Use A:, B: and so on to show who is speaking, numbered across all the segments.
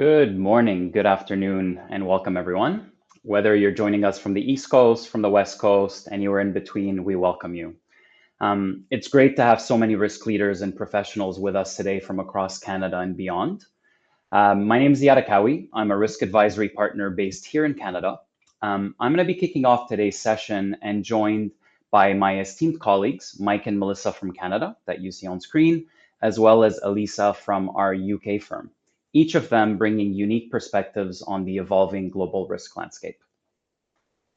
A: Good morning, good afternoon, and welcome everyone. Whether you're joining us from the East Coast, from the West Coast, anywhere in between, we welcome you. It's great to have so many risk leaders and professionals with us today from across Canada and beyond. My name is Ziad Akkaoui. I'm a risk advisory partner based here in Canada. I'm going to be kicking off today's session and joined by my esteemed colleagues, Mike and Melissa from Canada that you see on screen, as well as Alisa from our UK firm, each of them bringing unique perspectives on the evolving global risk landscape.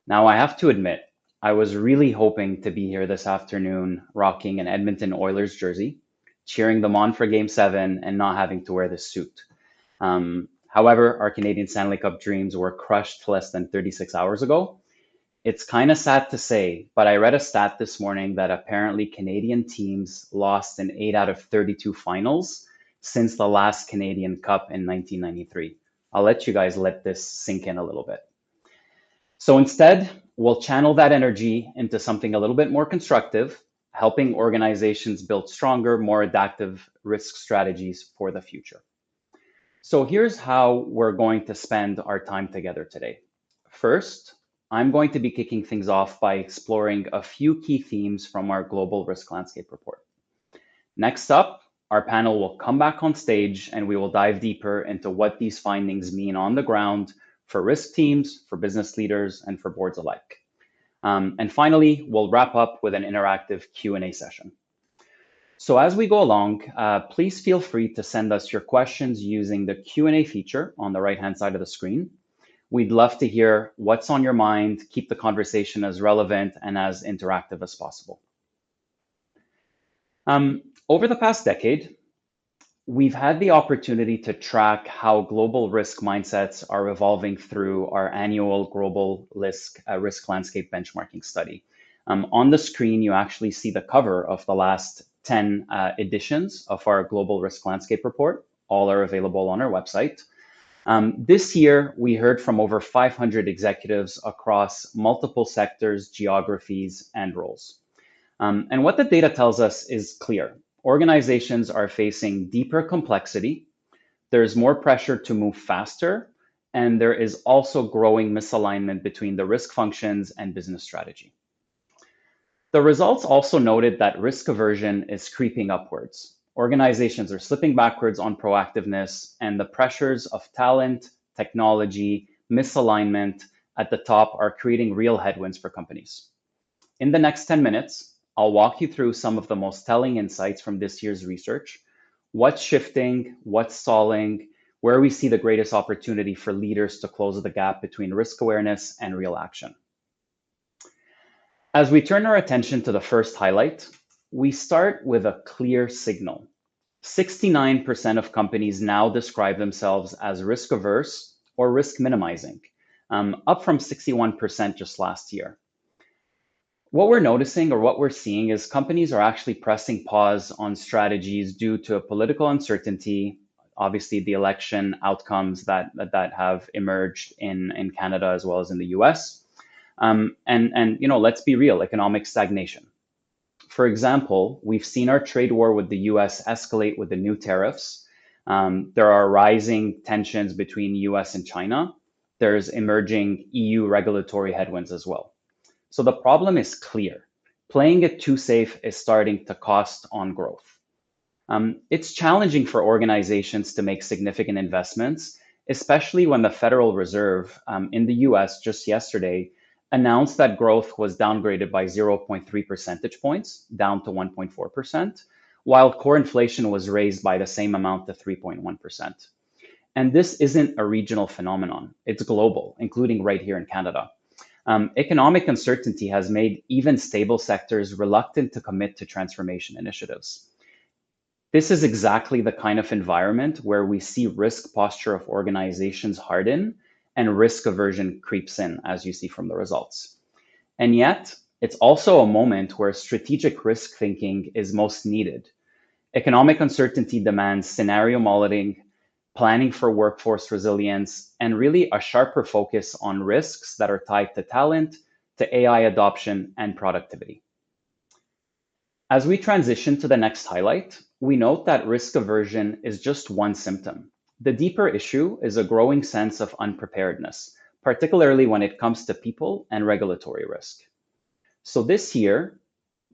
A: Now, I have to admit, I was really hoping to be here this afternoon rocking an Edmonton Oilers jersey, cheering them on for Game 7 and not having to wear this suit. However, our Canadian Stanley Cup dreams were crushed less than 36 hours ago. It's kind of sad to say, but I read a stat this morning that apparently Canadian teams lost in 8 out of 32 finals since the last Canadian Cup in 1993. I'll let you guys let this sink in a little bit. So instead, we'll channel that energy into something a little bit more constructive, helping organizations build stronger, more adaptive risk strategies for the future. So here's how we're going to spend our time together today. First, I'm going to be kicking things off by exploring a few key themes from our Global Risk Landscape report. Next up, our panel will come back on stage and we will dive deeper into what these findings mean on the ground for risk teams, for business leaders, and for boards alike. And finally, we'll wrap up with an interactive Q&A session. So as we go along, please feel free to send us your questions using the Q&A feature on the right-hand side of the screen. We'd love to hear what's on your mind, keep the conversation as relevant and as interactive as possible. Over the past decade, we've had the opportunity to track how global risk mindsets are evolving through our annual Global Risk Landscape Benchmarking Study. On the screen, you actually see the cover of the last 10 editions of our Global Risk Landscape report. All are available on our website. This year, we heard from over 500 executives across multiple sectors, geographies, and roles. And what the data tells us is clear. Organizations are facing deeper complexity. There's more pressure to move faster, and there is also growing misalignment between the risk functions and business strategy. The results also noted that risk aversion is creeping upwards. Organizations are slipping backwards on proactiveness, and the pressures of talent, technology, misalignment at the top are creating real headwinds for companies. In the next 10 minutes, I'll walk you through some of the most telling insights from this year's research, what's shifting, what's stalling, where we see the greatest opportunity for leaders to close the gap between risk awareness and real action. As we turn our attention to the first highlight, we start with a clear signal. 69% of companies now describe themselves as risk averse or risk minimizing, up from 61% just last year. What we're noticing or what we're seeing is companies are actually pressing pause on strategies due to political uncertainty, obviously the election outcomes that have emerged in Canada as well as in the US. And let's be real, economic stagnation. For example, we've seen our trade war with the US escalate with the new tariffs. There are rising tensions between US and China. There's emerging EU regulatory headwinds as well. So the problem is clear. Playing it too safe is starting to cost on growth. It's challenging for organizations to make significant investments, especially when the Federal Reserve in the US just yesterday announced that growth was downgraded by 0.3 percentage points, down to 1.4%, while core inflation was raised by the same amount to 3.1%. And this isn't a regional phenomenon. It's global, including right here in Canada. Economic uncertainty has made even stable sectors reluctant to commit to transformation initiatives. This is exactly the kind of environment where we see risk posture of organizations harden and risk aversion creeps in, as you see from the results. And yet, it's also a moment where strategic risk thinking is most needed. Economic uncertainty demands scenario modeling, planning for workforce resilience, and really a sharper focus on risks that are tied to talent, to AI adoption, and productivity. As we transition to the next highlight, we note that risk aversion is just one symptom. The deeper issue is a growing sense of unpreparedness, particularly when it comes to people and regulatory risk. So this year,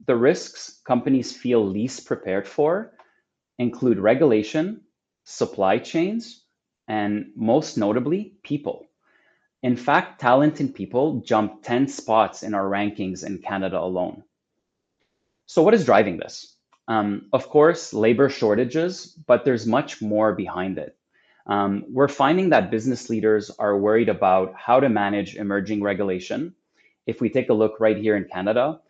A: the risks companies feel least prepared for include regulation, supply chains, and most notably, people. In fact, talent in people jumped 10 spots in our rankings in Canada alone. So, what is driving this? Of course, labor shortages, but there's much more behind it. We're finding that business leaders are worried about how to manage emerging regulation. If we take a look right here in Canada,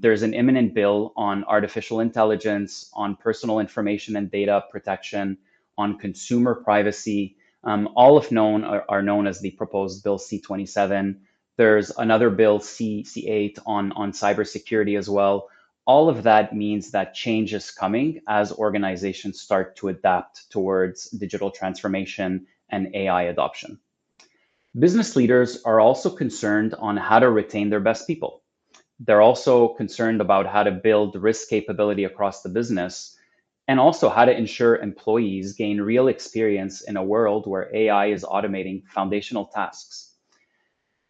A: there's an imminent bill on artificial intelligence, on personal information and data protection, on consumer privacy. All of known are known as the proposed Bill C-27. There's another bill C8 on cybersecurity as well. All of that means that change is coming as organizations start to adapt towards digital transformation and AI adoption. Business leaders are also concerned on how to retain their best people. They're also concerned about how to build risk capability across the business and also how to ensure employees gain real experience in a world where AI is automating foundational tasks.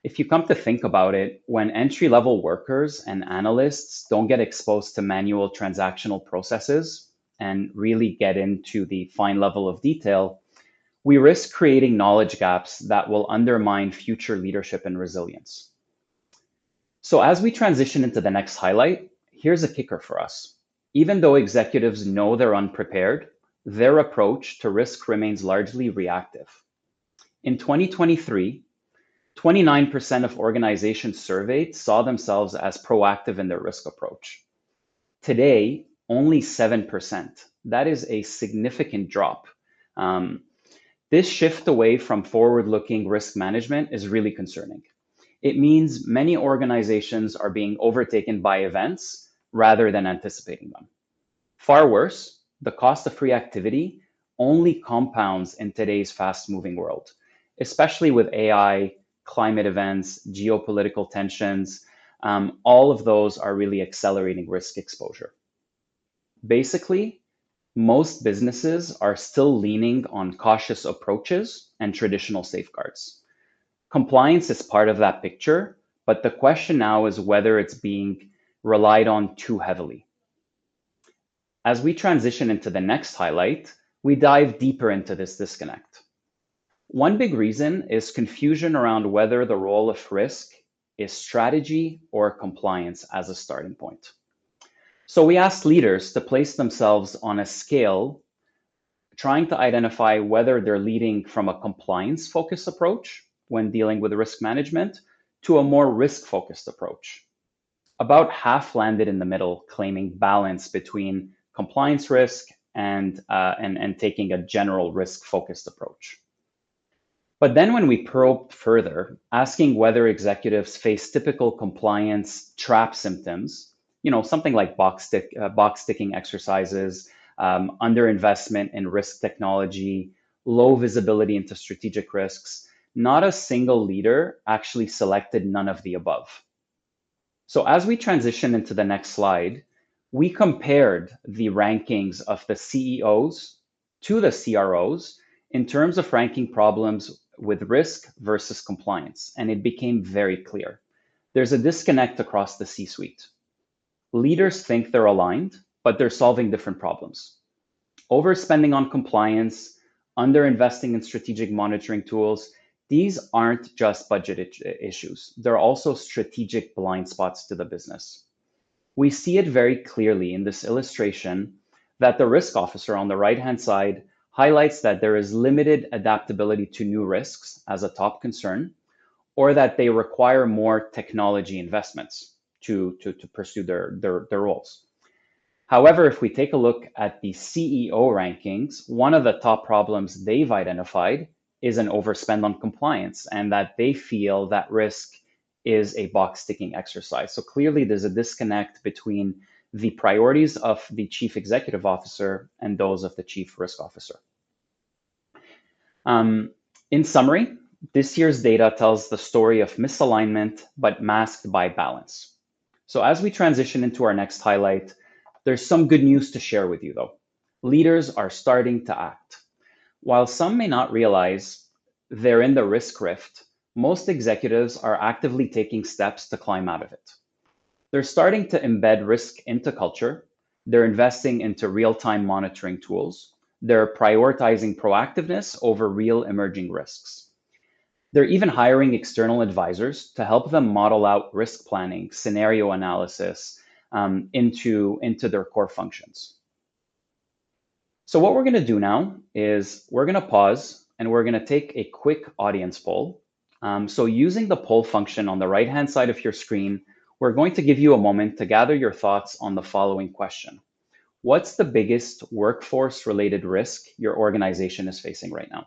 A: If you come to think about it, when entry level workers and analysts don't get exposed to manual transactional processes and really get into the fine level of detail, we risk creating knowledge gaps that will undermine future leadership and resilience. So, as we transition into the next highlight, here's a kicker for us. Even though executives know they're unprepared, their approach to risk remains largely reactive. In 2023, 29% of organizations surveyed saw themselves as proactive in their risk approach. Today, only 7%. That is a significant drop. This shift away from forward-looking risk management is really concerning. It means many organizations are being overtaken by events rather than anticipating them. Far worse, the cost of reactivity only compounds in today's fast-moving world, especially with AI, climate events, geopolitical tensions. All of those are really accelerating risk exposure. Basically, most businesses are still leaning on cautious approaches and traditional safeguards. Compliance is part of that picture, but the question now is whether it's being relied on too heavily. As we transition into the next highlight, we dive deeper into this disconnect. One big reason is confusion around whether the role of risk is strategy or compliance as a starting point. So we asked leaders to place themselves on a scale, trying to identify whether they're leading from a compliance-focused approach when dealing with risk management to a more risk-focused approach. About half landed in the middle, claiming balance between compliance risk and taking a general risk-focused approach. But then when we probed further, asking whether executives face typical compliance trap symptoms, something like box ticking exercises, underinvestment in risk technology, low visibility into strategic risks, not a single leader actually selected none of the above. So as we transition into the next slide, we compared the rankings of the CEOs to the CROs in terms of ranking problems with risk versus compliance, and it became very clear. There's a disconnect across the C-suite. Leaders think they're aligned, but they're solving different problems. Overspending on compliance, underinvesting in strategic monitoring tools, these aren't just budget issues. They're also strategic blind spots to the business. We see it very clearly in this illustration that the risk officer on the right-hand side highlights that there is limited adaptability to new risks as a top concern, or that they require more technology investments to pursue their roles. However, if we take a look at the CEO rankings, one of the top problems they've identified is an overspend on compliance, and that they feel that risk is a box ticking exercise. So clearly there's a disconnect between the priorities of the chief executive officer and those of the chief risk officer. In summary, this year's data tells the story of misalignment, but masked by balance. So as we transition into our next highlight, there's some good news to share with you though. Leaders are starting to act. While some may not realize they're in the risk rift, most executives are actively taking steps to climb out of it. They're starting to embed risk into culture. They're investing into real-time monitoring tools. They're prioritizing proactiveness over real emerging risks. They're even hiring external advisors to help them model out risk planning, scenario analysis into their core functions. So what we're going to do now is we're going to pause and we're going to take a quick audience poll. So using the poll function on the right-hand side of your screen, we're going to give you a moment to gather your thoughts on the following question. What's the biggest workforce-related risk your organization is facing right now?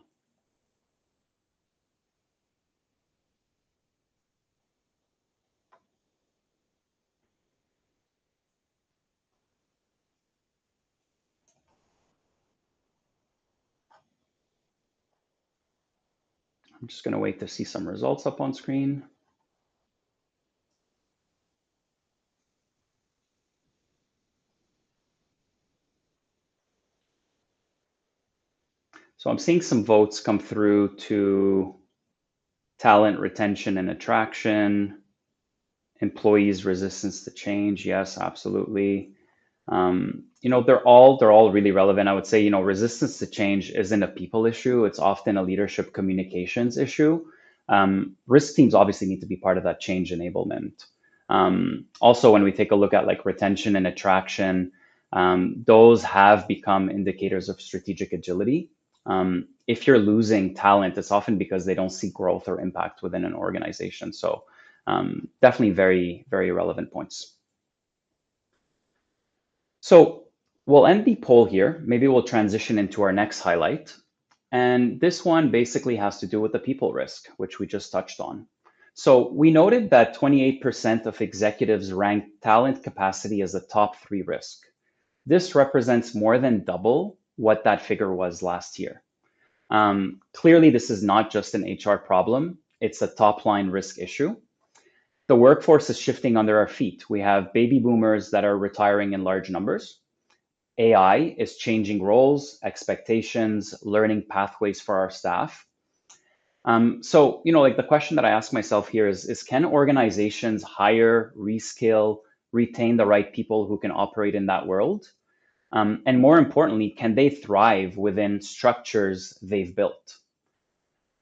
A: I'm just going to wait to see some results up on screen. So I'm seeing some votes come through to talent retention and attraction, employees' resistance to change. Yes, absolutely. They're all really relevant. I would say, resistance to change isn't a people issue. It's often a leadership communications issue. Risk teams obviously need to be part of that change enablement. Also, when we take a look at like retention and attraction, those have become indicators of strategic agility. If you're losing talent, it's often because they don't see growth or impact within an organization. So definitely very, very relevant points. So we'll end the poll here. Maybe we'll transition into our next highlight. And this one basically has to do with the people risk, which we just touched on. So we noted that 28% of executives ranked talent capacity as a top 3 risk. This represents more than double what that figure was last year. Clearly, this is not just an HR problem. It's a top line risk issue. The workforce is shifting under our feet. We have baby boomers that are retiring in large numbers. AI is changing roles, expectations, learning pathways for our staff. Like the question that I ask myself here is can organizations hire, reskill, retain the right people who can operate in that world? And more importantly, can they thrive within structures they've built?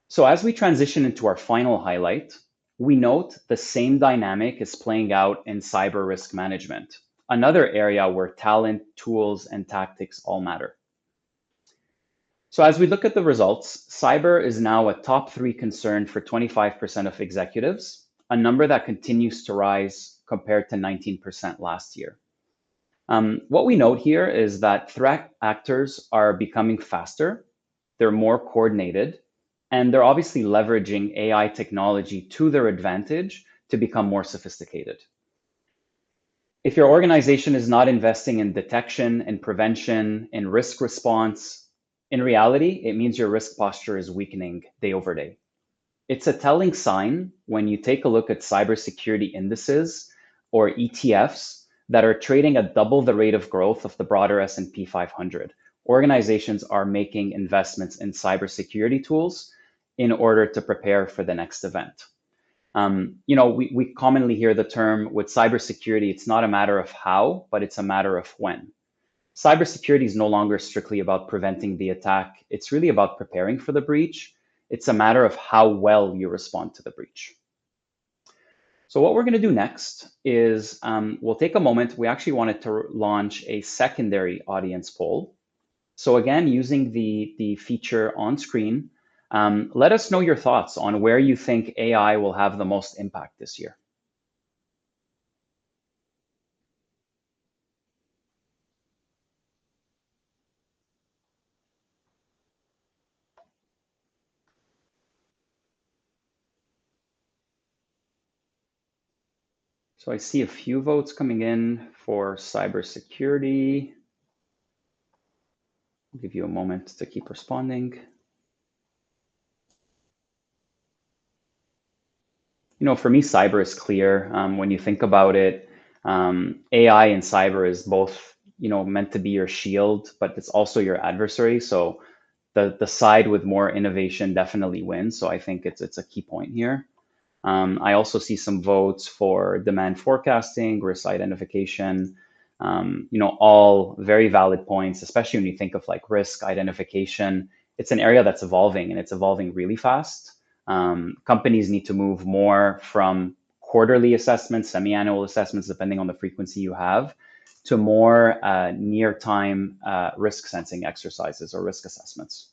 A: So as we transition into our final highlight, we note the same dynamic is playing out in cyber risk management, another area where talent, tools, and tactics all matter. So as we look at the results, cyber is now a top 3 concern for 25% of executives, a number that continues to rise compared to 19% last year. What we note here is that threat actors are becoming faster, they're more coordinated, and they're obviously leveraging AI technology to their advantage to become more sophisticated. If your organization is not investing in detection and prevention and risk response, in reality, it means your risk posture is weakening day over day. It's a telling sign when you take a look at cybersecurity indices or ETFs that are trading at double the rate of growth of the broader S&P 500. Organizations are making investments in cybersecurity tools in order to prepare for the next event. We commonly hear the term with cybersecurity, it's not a matter of how, but it's a matter of when. Cybersecurity is no longer strictly about preventing the attack. It's really about preparing for the breach. It's a matter of how well you respond to the breach. So what we're going to do next is we'll take a moment. We actually wanted to launch a secondary audience poll. So again, using the feature on screen, let us know your thoughts on where you think AI will have the most impact this year. So I see a few votes coming in for cybersecurity. I'll give you a moment to keep responding. For me, cyber is clear. When you think about it, AI and cyber is both, meant to be your shield, but it's also your adversary. So the side with more innovation definitely wins. So I think it's a key point here. I also see some votes for demand forecasting, risk identification, all very valid points, especially when you think of like risk identification. It's an area that's evolving and it's evolving really fast. Companies need to move more from quarterly assessments, semi-annual assessments, depending on the frequency you have, to more near-time risk sensing exercises or risk assessments.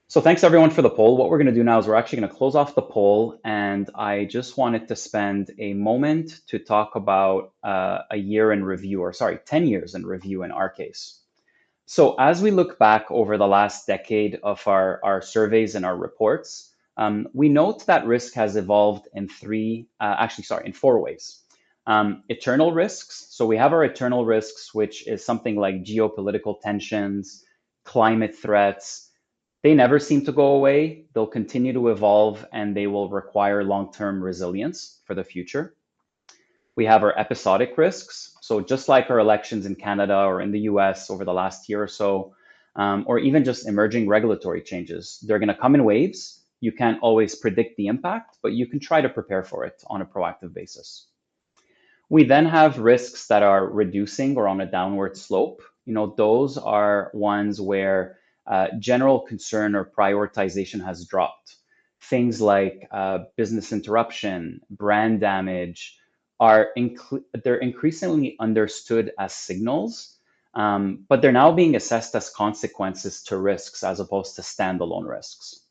A: So thanks everyone for the poll. What we're going to do now is we're actually going to close off the poll, and I just wanted to spend a moment to talk about a year in review, or sorry, 10 years in review in our case. So as we look back over the last decade of our surveys and our reports, we note that risk has evolved in in 4 ways. Eternal risks. So we have our eternal risks, which is something like geopolitical tensions, climate threats. They never seem to go away. They'll continue to evolve and they will require long-term resilience for the future. We have our episodic risks. So just like our elections in Canada or in the US over the last year or so, or even just emerging regulatory changes, they're going to come in waves. You can't always predict the impact, but you can try to prepare for it on a proactive basis. We then have risks that are reducing or on a downward slope. Those are ones where general concern or prioritization has dropped. Things like business interruption, brand damage, they're increasingly understood as signals, but they're now being assessed as consequences to risks as opposed to standalone risks.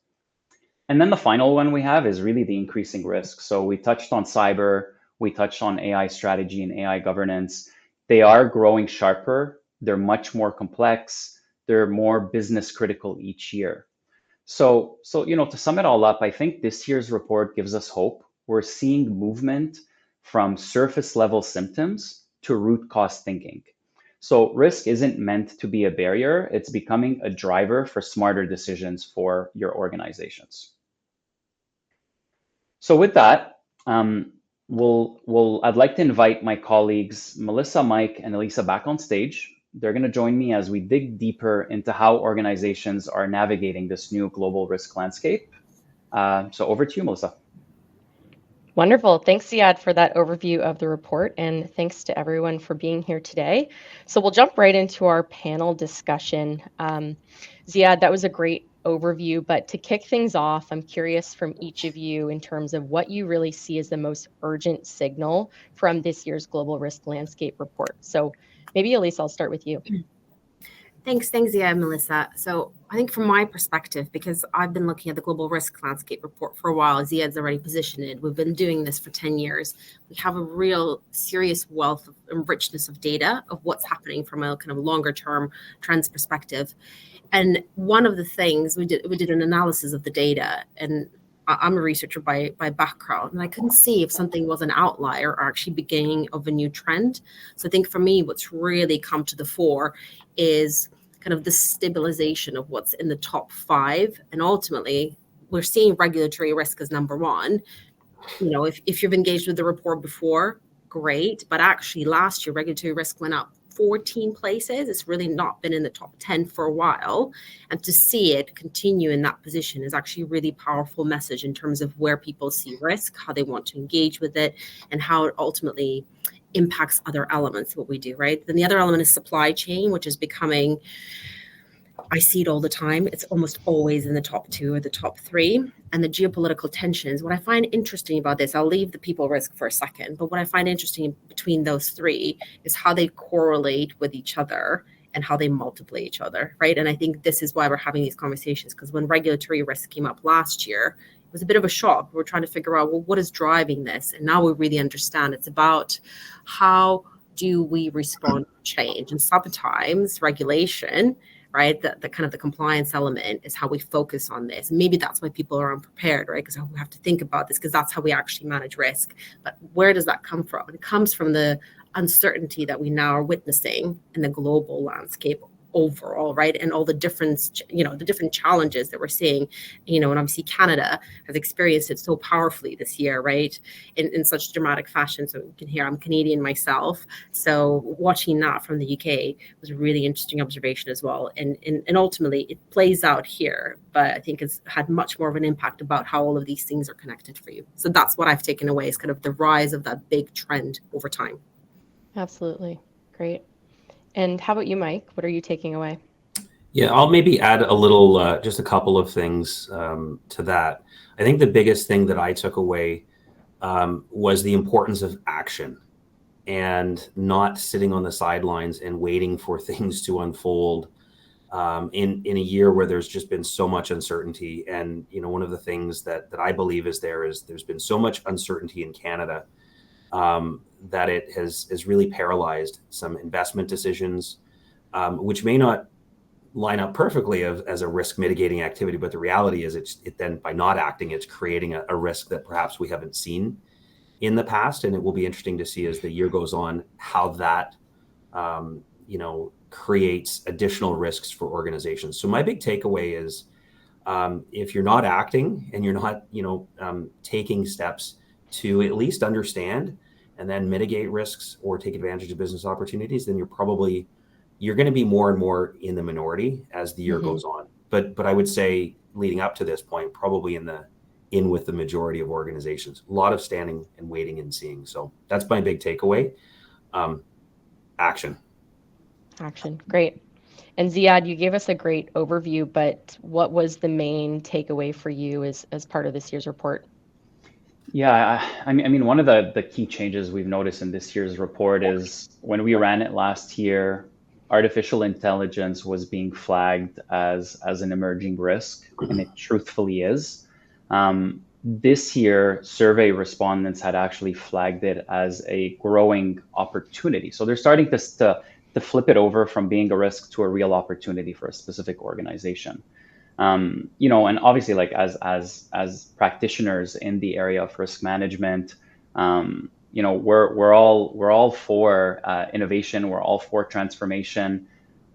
A: And then the final one we have is really the increasing risk. So we touched on cyber, we touched on AI strategy and AI governance. They are growing sharper. They're much more complex. They're more business critical each year. So to sum it all up, I think this year's report gives us hope. We're seeing movement from surface level symptoms to root cause thinking. So risk isn't meant to be a barrier. It's becoming a driver for smarter decisions for your organizations. So with that, I'd like to invite my colleagues, Melissa, Mike, and Alisa back on stage. They're going to join me as we dig deeper into how organizations are navigating this new global risk landscape. So over to you, Melissa.
B: Wonderful. Thanks, Ziad, for that overview of the report, and thanks to everyone for being here today. So we'll jump right into our panel discussion. Ziad, that was a great overview, but to kick things off, I'm curious from each of you in terms of what you really see as the most urgent signal from this year's Global Risk Landscape report. So maybe, Alisa, I'll start with you.
C: Thanks, Ziad, Melissa. So I think from my perspective, because I've been looking at the Global Risk Landscape report for a while, Ziad's already positioned it. We've been doing this for 10 years. We have a real serious wealth and richness of data of what's happening from a kind of longer term trends perspective. And one of the things we did an analysis of the data, and I'm a researcher by background, and I couldn't see if something was an outlier or actually beginning of a new trend. So I think for me, what's really come to the fore is kind of the stabilization of what's in the top 5. And ultimately, we're seeing regulatory risk as number 1. If you've engaged with the report before, great. But actually, last year, regulatory risk went up 14 places. It's really not been in the top 10 for a while. And to see it continue in that position is actually a really powerful message in terms of where people see risk, how they want to engage with it, and how it ultimately impacts other elements of what we do, right? Then the other element is supply chain, which is becoming, I see it all the time. It's almost always in the top 2 or the top 3. And the geopolitical tensions. What I find interesting about this, I'll leave the people risk for a second, but what I find interesting between those 3 is how they correlate with each other and how they multiply each other, right? And I think this is why we're having these conversations, because when regulatory risk came up last year, it was a bit of a shock. We're trying to figure out, well, what is driving this? And now we really understand it's about how do we respond to change? And sometimes regulation, right, the kind of the compliance element is how we focus on this. And maybe that's why people are unprepared, right? Because we have to think about this, because that's how we actually manage risk. But where does that come from? It comes from the uncertainty that we now are witnessing in the global landscape overall, right? And all the different, the different challenges that we're seeing, and obviously Canada has experienced it so powerfully this year, right? In such dramatic fashion. So you can hear I'm Canadian myself. So watching that from the UK was a really interesting observation as well. And ultimately it plays out here, but I think it's had much more of an impact about how all of these things are connected for you. So that's what I've taken away, is kind of the rise of that big trend over time.
B: Absolutely. Great. And how about you, Mike? What are you taking away?
D: Yeah, I'll maybe add a little, just a couple of things to that. I think the biggest thing that I took away was the importance of action and not sitting on the sidelines and waiting for things to unfold in a year where there's just been so much uncertainty. And, one of the things that I believe is there's been so much uncertainty in Canada that it has really paralyzed some investment decisions, which may not line up perfectly as a risk mitigating activity. But the reality is it then, by not acting, it's creating a risk that perhaps we haven't seen in the past. And it will be interesting to see as the year goes on how that, creates additional risks for organizations. So my big takeaway is if you're not acting and you're not, taking steps to at least understand and then mitigate risks or take advantage of business opportunities, then you're going to be more and more in the minority as the year goes on. But I would say, leading up to this point, probably in with the majority of organizations, a lot of standing and waiting and seeing. So that's my big takeaway. Action.
B: Great. And Ziad, you gave us a great overview, but what was the main takeaway for you as part of this year's report?
A: Yeah, I mean, one of the key changes we've noticed in this year's report is when we ran it last year, artificial intelligence was being flagged as an emerging risk, and it truthfully is. This year, survey respondents had actually flagged it as a growing opportunity. So they're starting to flip it over from being a risk to a real opportunity for a specific organization. And obviously, like as practitioners in the area of risk management, we're all for innovation. We're all for transformation.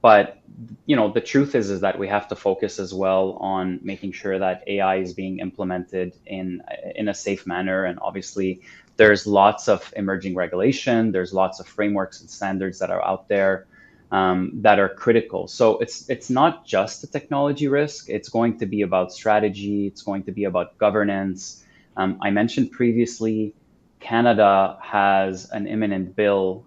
A: But the truth is that we have to focus as well on making sure that AI is being implemented in a safe manner. And obviously, there's lots of emerging regulation. There's lots of frameworks and standards that are out there that are critical. So it's not just a technology risk. It's going to be about strategy. It's going to be about governance. I mentioned previously, Canada has an imminent bill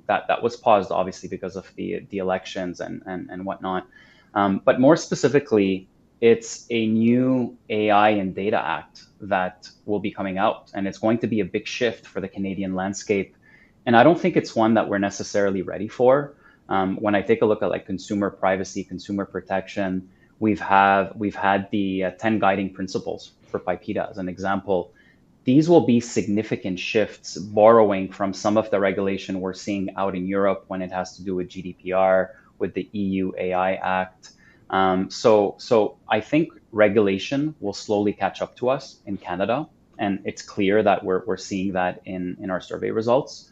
A: that was paused, obviously, because of the elections and whatnot. But more specifically, it's a new AI and Data Act that will be coming out, and it's going to be a big shift for the Canadian landscape. And I don't think it's one that we're necessarily ready for. When I take a look at like consumer privacy, consumer protection, we've had the 10 guiding principles for PIPEDA as an example. These will be significant shifts, borrowing from some of the regulation we're seeing out in Europe when it has to do with GDPR, with the EU AI Act. So I think regulation will slowly catch up to us in Canada, and it's clear that we're seeing that in our survey results.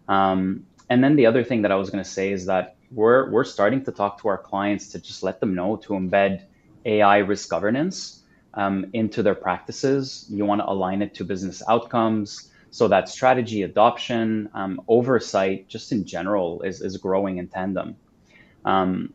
A: And then the other thing that I was going to say is that we're starting to talk to our clients to just let them know to embed AI risk governance into their practices. You want to align it to business outcomes so that strategy adoption, oversight, just in general, is growing in tandem.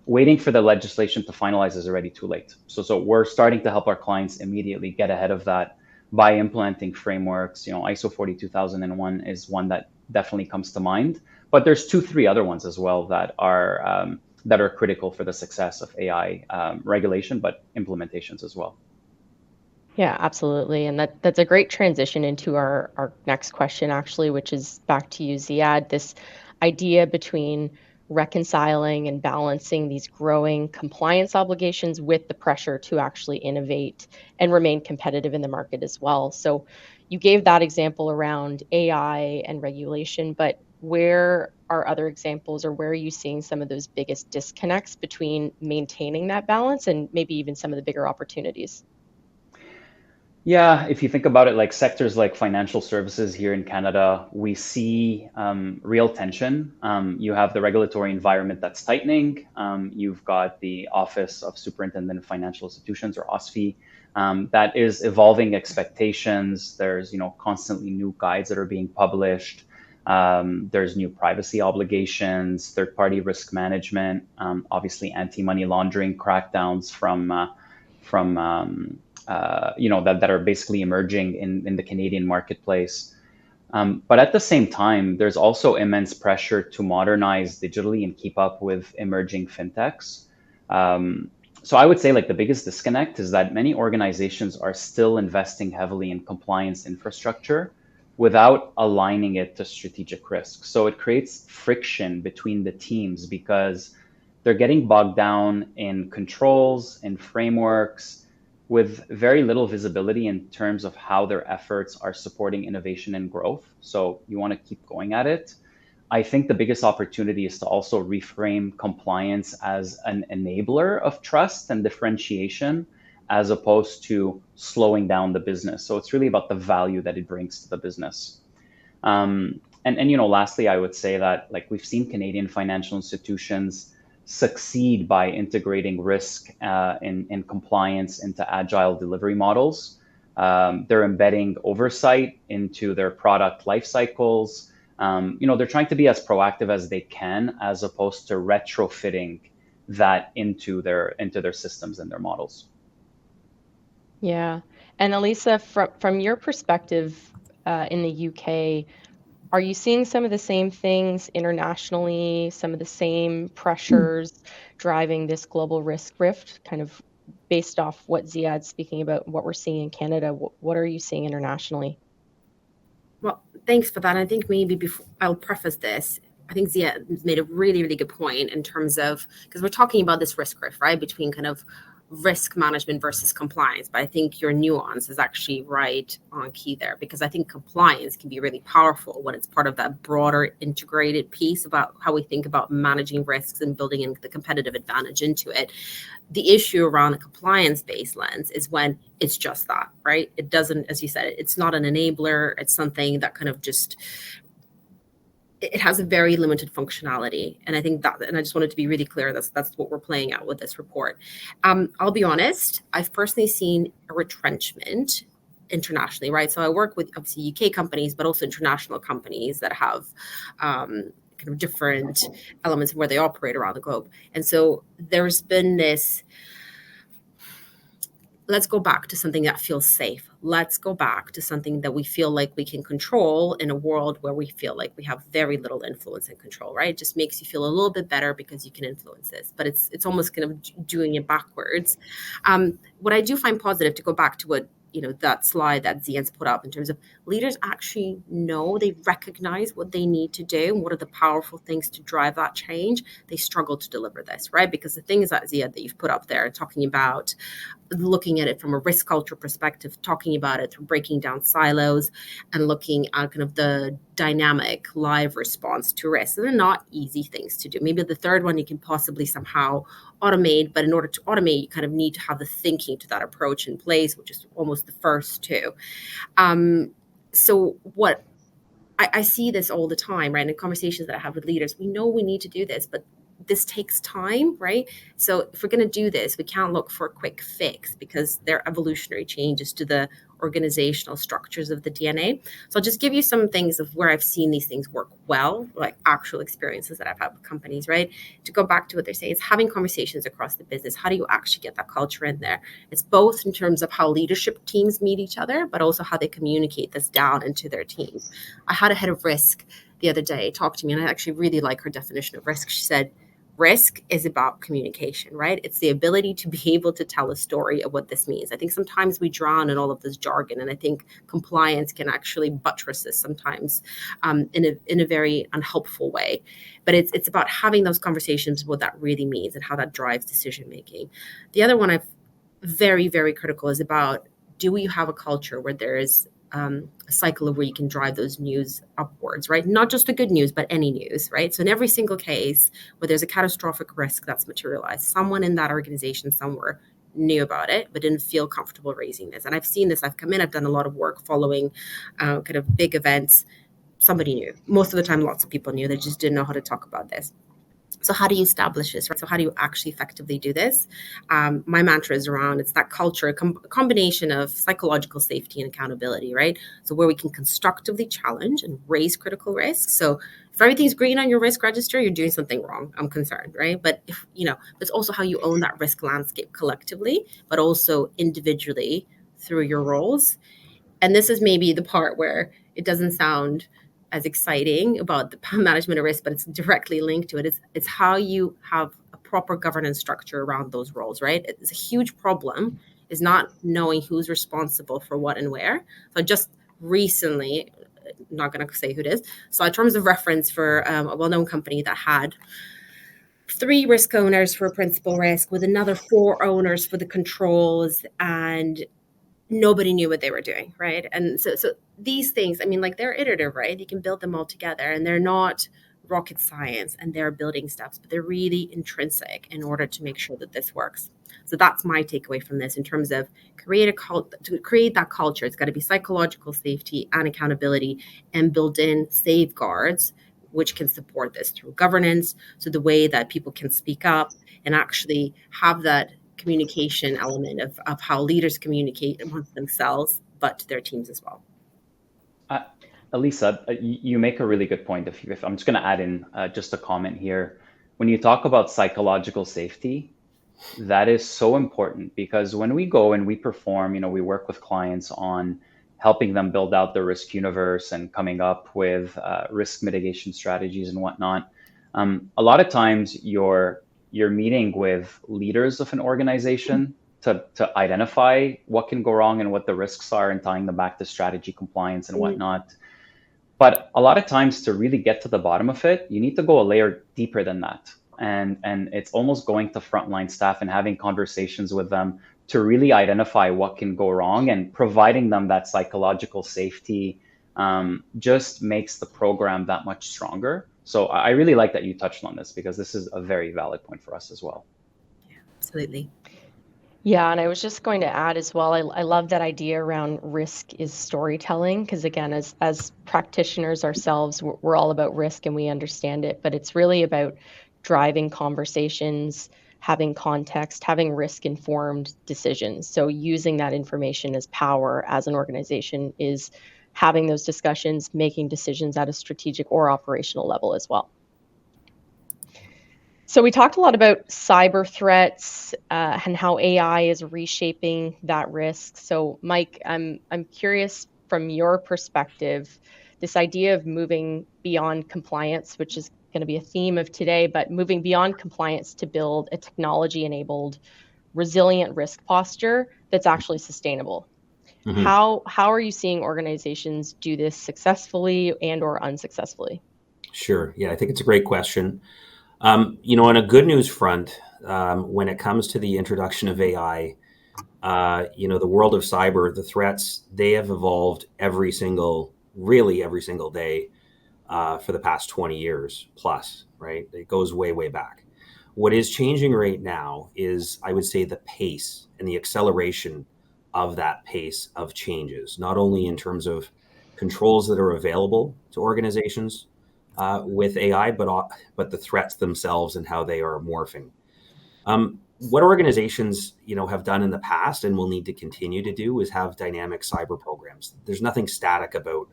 A: Waiting for the legislation to finalize is already too late. So we're starting to help our clients immediately get ahead of that by implementing frameworks. ISO 42001 is one that definitely comes to mind, but there's 2-3 other ones as well that are critical for the success of AI regulation, but implementations as well.
B: Yeah, absolutely. And that's a great transition into our next question, actually, which is back to you, Ziad. This idea between reconciling and balancing these growing compliance obligations with the pressure to actually innovate and remain competitive in the market as well. So you gave that example around AI and regulation, but where are other examples, or where are you seeing some of those biggest disconnects between maintaining that balance and maybe even some of the bigger opportunities?
A: Yeah, if you think about it, like sectors like financial services here in Canada, we see real tension. You have the regulatory environment that's tightening. You've got the Office of Superintendent of Financial Institutions, or OSFI, that is evolving expectations. There's constantly new guides that are being published. There's new privacy obligations, third-party risk management, obviously anti-money laundering crackdowns from that are basically emerging in the Canadian marketplace. But at the same time, there's also immense pressure to modernize digitally and keep up with emerging fintechs. So I would say like the biggest disconnect is that many organizations are still investing heavily in compliance infrastructure without aligning it to strategic risks. So it creates friction between the teams because they're getting bogged down in controls and frameworks with very little visibility in terms of how their efforts are supporting innovation and growth. So you want to keep going at it. I think the biggest opportunity is to also reframe compliance as an enabler of trust and differentiation as opposed to slowing down the business. So it's really about the value that it brings to the business. And lastly, I would say that like we've seen Canadian financial institutions succeed by integrating risk in compliance into agile delivery models. They're embedding oversight into their product life cycles. They're trying to be as proactive as they can, as opposed to retrofitting that into their systems and their models.
B: Yeah. And Alisa, from your perspective in the UK, are you seeing some of the same things internationally, some of the same pressures driving this global risk rift, kind of based off what Ziad's speaking about, what we're seeing in Canada? What are you seeing internationally?
C: Well, thanks for that. I think maybe before I'll preface this, I think Ziad made a really, really good point in terms of, because we're talking about this risk rift, right, between kind of risk management versus compliance. But I think your nuance is actually right on key there, because I think compliance can be really powerful when it's part of that broader integrated piece about how we think about managing risks and building in the competitive advantage into it. The issue around the compliance-based lens is when it's just that, right? It doesn't, as you said, it's not an enabler. It's something that kind of just, it has a very limited functionality. And I think that, and I just wanted to be really clear, that's what we're playing out with this report. I'll be honest, I've personally seen a retrenchment internationally, right? So I work with obviously UK companies, but also international companies that have kind of different elements of where they operate around the globe. And so there's been this, let's go back to something that feels safe. Let's go back to something that we feel like we can control in a world where we feel like we have very little influence and control, right? It just makes you feel a little bit better because you can influence this, but it's almost kind of doing it backwards. What I do find positive, to go back to what, that slide that Ziad's put up in terms of leaders actually know, they recognize what they need to do and what are the powerful things to drive that change. They struggle to deliver this, right? Because the thing is that, Ziad, that you've put up there, talking about looking at it from a risk culture perspective, talking about it through breaking down silos and looking at kind of the dynamic live response to risk. They're not easy things to do. Maybe the third one you can possibly somehow automate, but in order to automate, you kind of need to have the thinking to that approach in place, which is almost the first two. So what I see this all the time, right? In conversations that I have with leaders, we know we need to do this, but this takes time, right? So if we're going to do this, we can't look for a quick fix because there are evolutionary changes to the organizational structures of the DNA. So I'll just give you some things of where I've seen these things work well, like actual experiences that I've had with companies, right? To go back to what they're saying, is having conversations across the business. How do you actually get that culture in there? It's both in terms of how leadership teams meet each other, but also how they communicate this down into their teams. I had a head of risk the other day talk to me, and I actually really like her definition of risk. She said, risk is about communication, right? It's the ability to be able to tell a story of what this means. I think sometimes we drown in all of this jargon, and I think compliance can actually buttress this sometimes in a very unhelpful way. But it's about having those conversations, what that really means and how that drives decision making. The other one I've very, very critical is about, do we have a culture where there is a cycle of where you can drive those news upwards, right? Not just the good news, but any news, right? So in every single case where there's a catastrophic risk that's materialized, someone in that organization somewhere knew about it, but didn't feel comfortable raising this. And I've seen this. I've come in, I've done a lot of work following kind of big events. Somebody knew. Most of the time, lots of people knew. They just didn't know how to talk about this. So how do you establish this, right? So how do you actually effectively do this? My mantra is around, it's that culture, a combination of psychological safety and accountability, right? So where we can constructively challenge and raise critical risks. So if everything's green on your risk register, you're doing something wrong. I'm concerned, right? But if, it's also how you own that risk landscape collectively, but also individually through your roles. And this is maybe the part where it doesn't sound as exciting about the management of risk, but it's directly linked to it. It's how you have a proper governance structure around those roles, right? It's a huge problem is not knowing who's responsible for what and where. So just recently, not going to say who it is. So in terms of reference for a well-known company that had 3 risk owners for principal risk with another 4 owners for the controls, and nobody knew what they were doing, right? And so these things, I mean, like, they're iterative, right? You can build them all together, and they're not rocket science, and they're building steps, but they're really intrinsic in order to make sure that this works. So that's my takeaway from this in terms of to create that culture. It's got to be psychological safety and accountability, and build in safeguards which can support this through governance. So the way that people can speak up and actually have that communication element of how leaders communicate amongst themselves, but to their teams as well.
A: Alisa, you make a really good point. If I'm just going to add in just a comment here. When you talk about psychological safety, that is so important, because when we go and we perform, we work with clients on helping them build out the risk universe and coming up with risk mitigation strategies and whatnot. A lot of times you're meeting with leaders of an organization to identify what can go wrong and what the risks are, and tying them back to strategy, compliance, and whatnot. But a lot of times, to really get to the bottom of it, you need to go a layer deeper than that. And it's almost going to frontline staff and having conversations with them to really identify what can go wrong, and providing them that psychological safety just makes the program that much stronger. So I really like that you touched on this, because this is a very valid point for us as well.
C: Yeah, absolutely.
B: Yeah, and I was just going to add as well, I love that idea around risk is storytelling, because again, as practitioners ourselves, we're all about risk and we understand it, but it's really about driving conversations, having context, having risk-informed decisions. So using that information as power as an organization is having those discussions, making decisions at a strategic or operational level as well. So we talked a lot about cyber threats and how AI is reshaping that risk. So Mike, I'm curious from your perspective, this idea of moving beyond compliance, which is going to be a theme of today, but moving beyond compliance to build a technology-enabled, resilient risk posture that's actually sustainable. Mm-hmm. How are you seeing organizations do this successfully and or unsuccessfully?
D: Sure. Yeah, I think it's a great question. On a good news front, when it comes to the introduction of AI, the world of cyber, the threats, they have evolved every single day for the past 20 years plus, right? It goes way, way back. What is changing right now is, I would say, the pace and the acceleration of that pace of changes, not only in terms of controls that are available to organizations with AI, but the threats themselves and how they are morphing. What organizations, have done in the past and will need to continue to do is have dynamic cyber programs. There's nothing static about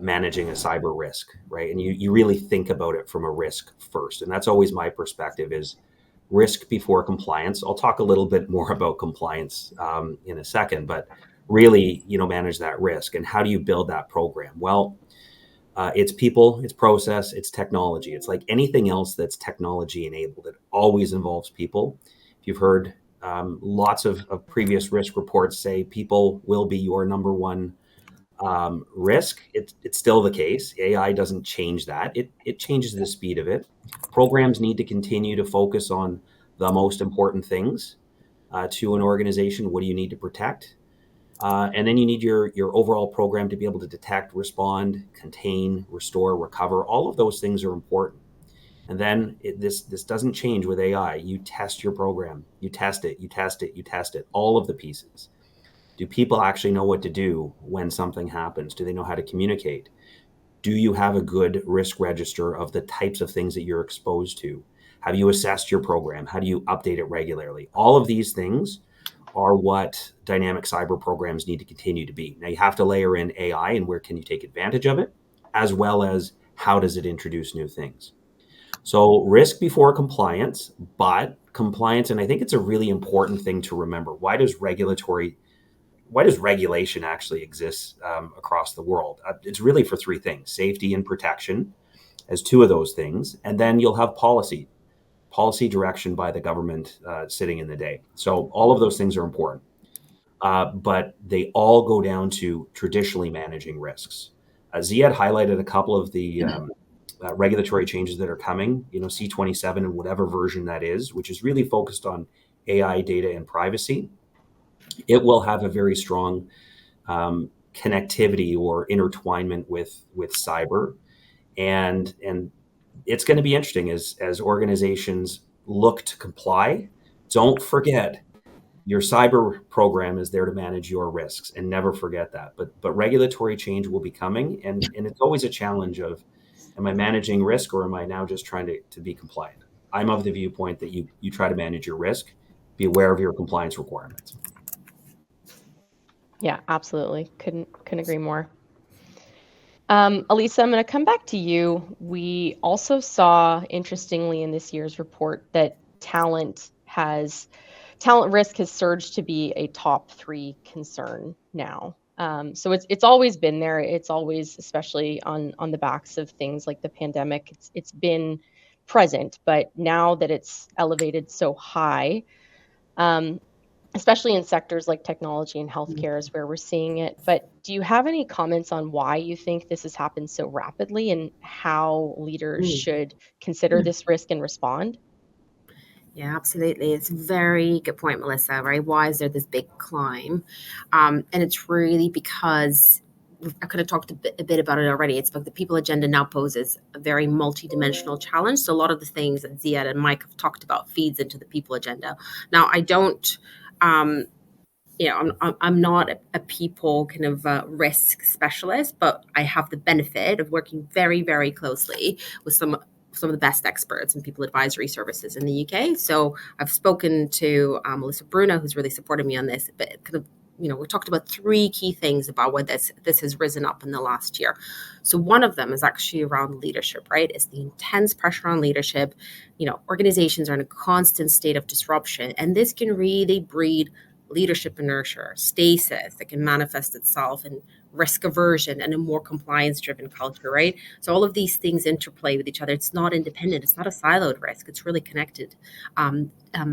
D: managing a cyber risk, right? And you really think about it from a risk first. And that's always my perspective, is risk before compliance. I'll talk a little bit more about compliance in a second, but really, manage that risk. And how do you build that program? Well, it's people, it's process, it's technology. It's like anything else that's technology enabled. It always involves people. If you've heard lots of previous risk reports say people will be your number one risk, it's still the case. AI doesn't change that. It changes the speed of it. Programs need to continue to focus on the most important things to an organization. What do you need to protect? And then you need your overall program to be able to detect, respond, contain, restore, recover. All of those things are important. And then this doesn't change with AI. You test your program, you test it, all of the pieces. Do people actually know what to do when something happens? Do they know how to communicate? Do you have a good risk register of the types of things that you're exposed to? Have you assessed your program? How do you update it regularly? All of these things are what dynamic cyber programs need to continue to be. Now you have to layer in AI and where can you take advantage of it, as well as how does it introduce new things. So risk before compliance, but compliance, and I think it's a really important thing to remember. Why does regulation actually exist across the world? It's really for three things: safety and protection as two of those things, and then you'll have policy direction by the government sitting in the day. So all of those things are important, but they all go down to traditionally managing risks. Ziad highlighted a couple of the regulatory changes that are coming, C27 and whatever version that is, which is really focused on AI, data, and privacy. It will have a very strong connectivity or intertwinement with cyber, and it's going to be interesting as organizations look to comply. Don't forget, your cyber program is there to manage your risks, and never forget that. But regulatory change will be coming, and it's always a challenge of, am I managing risk or am I now just trying to be compliant? I'm of the viewpoint that you try to manage your risk, be aware of your compliance requirements.
B: Yeah, absolutely. Couldn't agree more. Alisa, I'm going to come back to you. We also saw, interestingly, in this year's report that talent risk has surged to be a top 3 concern now. So it's always been there. It's always, especially on the backs of things like the pandemic, it's been present. But now that it's elevated so high, especially in sectors like technology and healthcare is where we're seeing it. But do you have any comments on why you think this has happened so rapidly and how leaders should consider this risk and respond?
C: Yeah, absolutely. It's a very good point, Melissa, right? Why is there this big climb? And it's really because I could have talked a bit about it already. It's about the people agenda now poses a very multidimensional challenge. So a lot of the things that Ziad and Mike have talked about feeds into the people agenda. Now, I don't, I'm not a people kind of risk specialist, but I have the benefit of working very, very closely with some of the best experts in people advisory services in the UK. So I've spoken to Melissa Fournier, who's really supported me on this, but kind of, we talked about 3 key things about why this has risen up in the last year. So one of them is actually around leadership, right? It's the intense pressure on leadership. Organizations are in a constant state of disruption, and this can really breed leadership inertia, stasis that can manifest itself in risk aversion and a more compliance-driven culture, right? So all of these things interplay with each other. It's not independent. It's not a siloed risk. It's really connected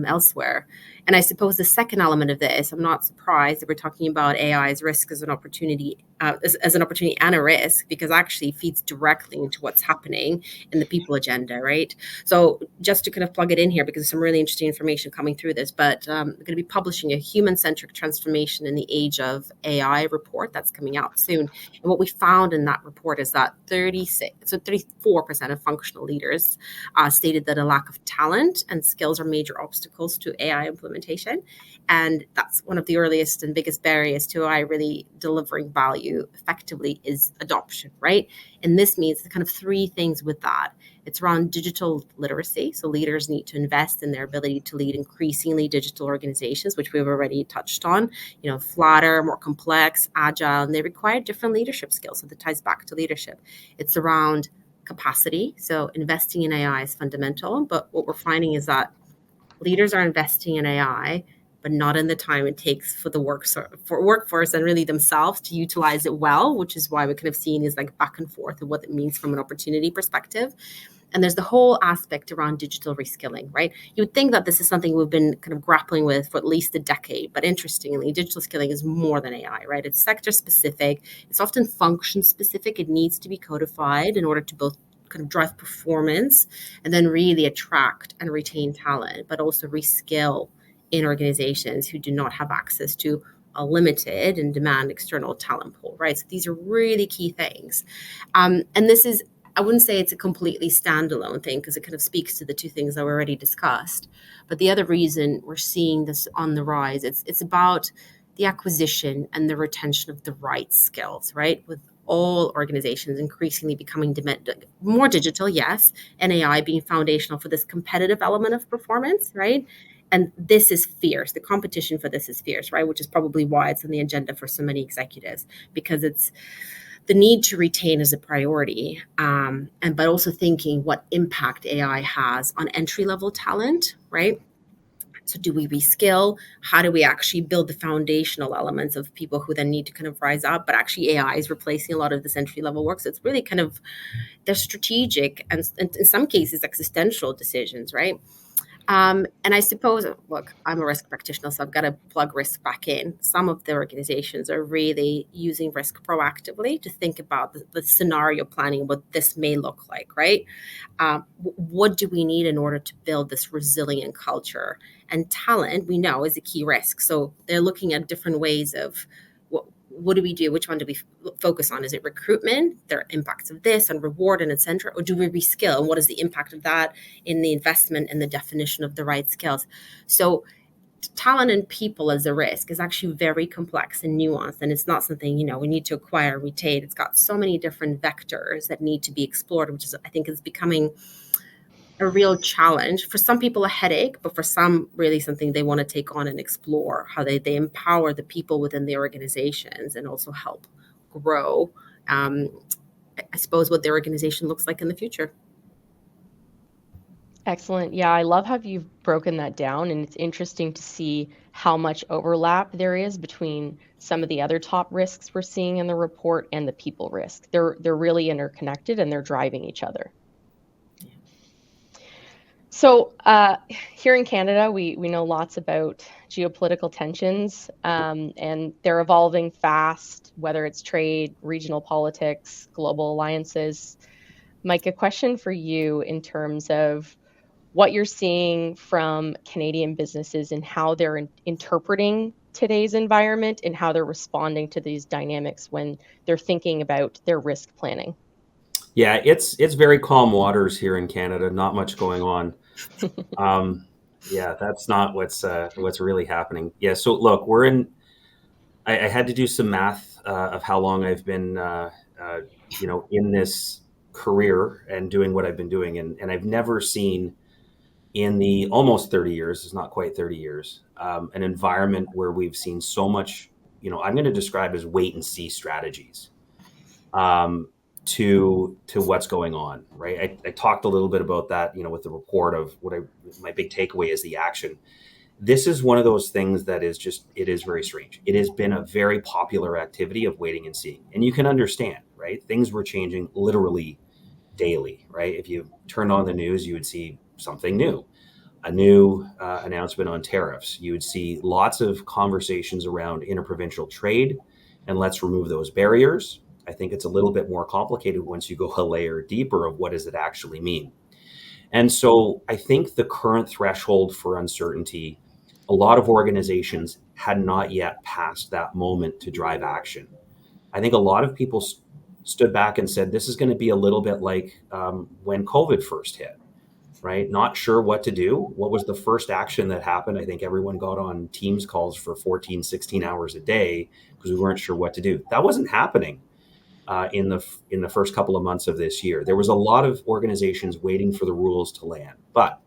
C: elsewhere. And I suppose the second element of this, I'm not surprised that we're talking about AI's risk as an opportunity, as an opportunity and a risk, because actually feeds directly into what's happening in the people agenda, right? So just to kind of plug it in here, because there's some really interesting information coming through this, but I'm going to be publishing a human-centric transformation in the age of AI report that's coming out soon. And what we found in that report is that 34% of functional leaders stated that a lack of talent and skills are major obstacles to AI implementation. And that's one of the earliest and biggest barriers to AI really delivering value effectively is adoption, right? And this means kind of 3 things with that. It's around digital literacy. So leaders need to invest in their ability to lead increasingly digital organizations, which we've already touched on, flatter, more complex, agile, and they require different leadership skills. So that ties back to leadership. It's around capacity. So investing in AI is fundamental. But what we're finding is that leaders are investing in AI, but not in the time it takes for the workforce and really themselves to utilize it well, which is why we're kind of seeing is like back and forth of what it means from an opportunity perspective. And there's the whole aspect around digital reskilling, right? You would think that this is something we've been kind of grappling with for at least a decade, but interestingly, digital skilling is more than AI, right? It's sector specific. It's often function specific. It needs to be codified in order to both kind of drive performance and then really attract and retain talent, but also reskill in organizations who do not have access to a limited and demand external talent pool, right? So these are really key things. And this is I wouldn't say it's a completely standalone thing because it kind of speaks to the two things that we already discussed. But the other reason we're seeing this on the rise, it's about the acquisition and the retention of the right skills, right? With all organizations increasingly becoming more digital, yes, and AI being foundational for this competitive element of performance, right? And this is fierce. The competition for this is fierce, right? Which is probably why it's on the agenda for so many executives, because it's the need to retain is a priority, and but also thinking what impact AI has on entry level talent, right? So do we reskill? How do we actually build the foundational elements of people who then need to kind of rise up? But actually AI is replacing a lot of this entry level work. So it's really kind of, they're strategic and in some cases existential decisions, right? And I suppose, look, I'm a risk practitioner, so I've got to plug risk back in. Some of the organizations are really using risk proactively to think about the scenario planning, what this may look like, right? What do we need in order to build this resilient culture? And talent, we know, is a key risk. So they're looking at different ways of what do we do? Which one do we focus on? Is it recruitment, the impacts of this and reward and et cetera? Or do we reskill? And what is the impact of that in the investment and the definition of the right skills? So talent and people as a risk is actually very complex and nuanced. And it's not something, we need to acquire, retain. It's got so many different vectors that need to be explored, which is, I think, is becoming a real challenge. For some people, a headache, but for some, really something they want to take on and explore, how they empower the people within the organizations and also help grow, I suppose, what their organization looks like in the future.
B: Excellent. Yeah, I love how you've broken that down, and it's interesting to see how much overlap there is between some of the other top risks we're seeing in the report and the people risk. They're really interconnected and they're driving each other. So here in Canada, we know lots about geopolitical tensions, and they're evolving fast, whether it's trade, regional politics, global alliances. Mike, a question for you in terms of what you're seeing from Canadian businesses and how they're interpreting today's environment and how they're responding to these dynamics when they're thinking about their risk planning.
D: Yeah, it's very calm waters here in Canada. Not much going on. Yeah, that's not what's really happening. Yeah, so look, we're in. I had to do some math of how long I've been, in this career and doing what I've been doing, and I've never seen in the almost 30 years, it's not quite 30 years, an environment where we've seen so much. I'm going to describe as wait and see strategies. To what's going on, right? I talked a little bit about that, with the report of my big takeaway is the action. This is one of those things that is it is very strange. It has been a very popular activity of waiting and seeing. And you can understand, right? Things were changing literally daily, right? If you turned on the news, you would see something new, a new announcement on tariffs. You would see lots of conversations around interprovincial trade, and let's remove those barriers. I think it's a little bit more complicated once you go a layer deeper of what does it actually mean. And so I think the current threshold for uncertainty, a lot of organizations had not yet passed that moment to drive action. I think a lot of people stood back and said, this is going to be a little bit like when COVID first hit, right? Not sure what to do. What was the first action that happened? I think everyone got on Teams calls for 14, 16 hours a day because we weren't sure what to do. That wasn't happening. In the first couple of months of this year. There was a lot of organizations waiting for the rules to land. But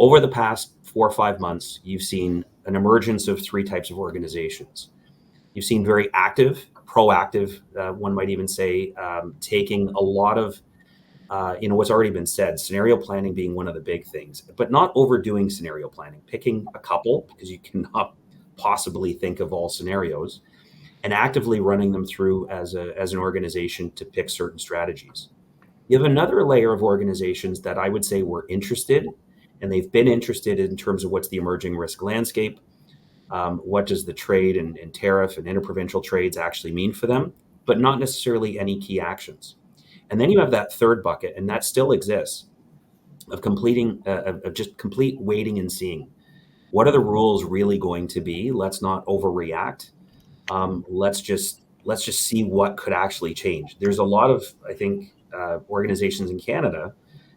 D: over the past 4 or 5 months, you've seen an emergence of 3 types of organizations. You've seen very active, proactive, one might even say, taking a lot of, what's already been said, scenario planning being one of the big things, but not overdoing scenario planning, picking a couple because you cannot possibly think of all scenarios, and actively running them through as an organization to pick certain strategies. You have another layer of organizations that I would say were interested, and they've been interested in terms of what's the emerging risk landscape, what does the trade and tariff and interprovincial trades actually mean for them, but not necessarily any key actions. And then you have that third bucket, and that still exists, of just complete waiting and seeing. What are the rules really going to be? Let's not overreact. Let's just see what could actually change. There's a lot of, I think, organizations in Canada